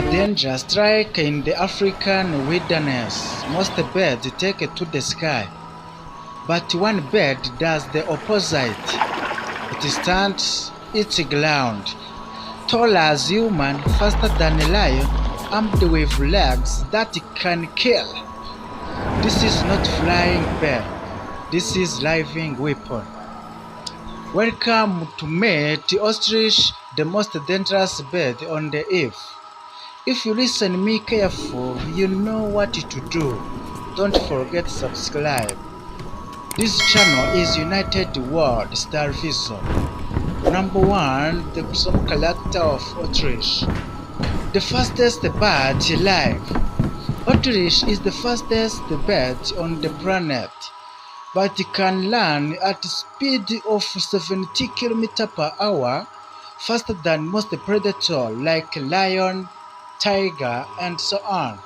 danger strike in the African wilderness. Most birds take to the sky, but one bird does the opposite. It stands its ground, tall as human, faster than a lion, armed with legs that can kill. This is not flying bird. This is living weapon. Welcome to meet the ostrich, the most dangerous bird on the earth. If you listen me careful, you know what to do. Don't forget to subscribe. This channel is United World Star Vision. Number 1, the some character of ostrich. The fastest bird alive. Ostrich is the fastest bird on the planet, but it can run at a speed of 70 km/h, faster than most predators like lion, tiger, and so on.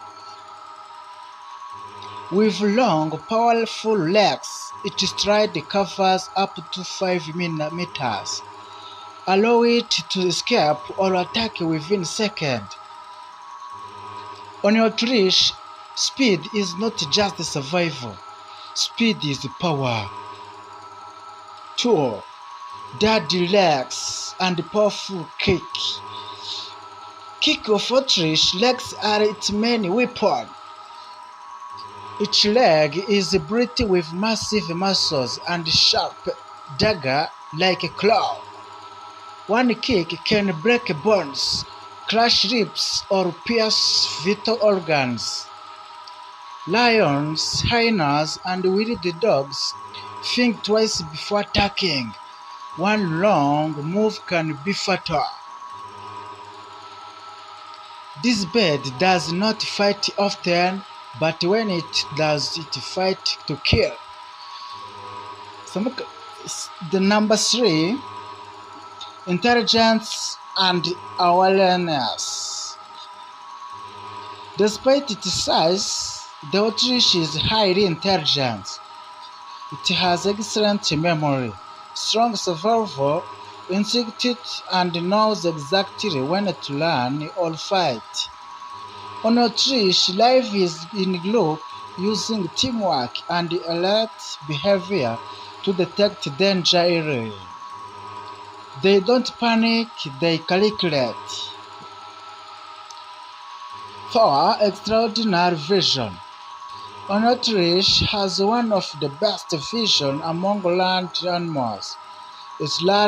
With long, powerful legs, its stride covers up to 5 meters, allow it to escape or attack within seconds. On your ostrich, speed is not just survival. Speed is power. 2. Daddy legs and powerful kick. Kick of ostrich legs are its main weapon. Each leg is built with massive muscles and sharp dagger like a claw. One kick can break bones, crush ribs, or pierce vital organs. Lions, hyenas, and wild dogs think twice before attacking. One wrong move can be fatal. This bird does not fight often, but when it does, it fights to kill. The number 3, intelligence and awareness. Despite its size, the ostrich is highly intelligent. It has excellent memory, strong survival instinct, and knows exactly when to run or fight. On ostrich, life is in group, using teamwork and alert behavior to detect danger early. They don't panic, they calculate. 4. Extraordinary vision. An ostrich has one of the best vision among land animals. Its large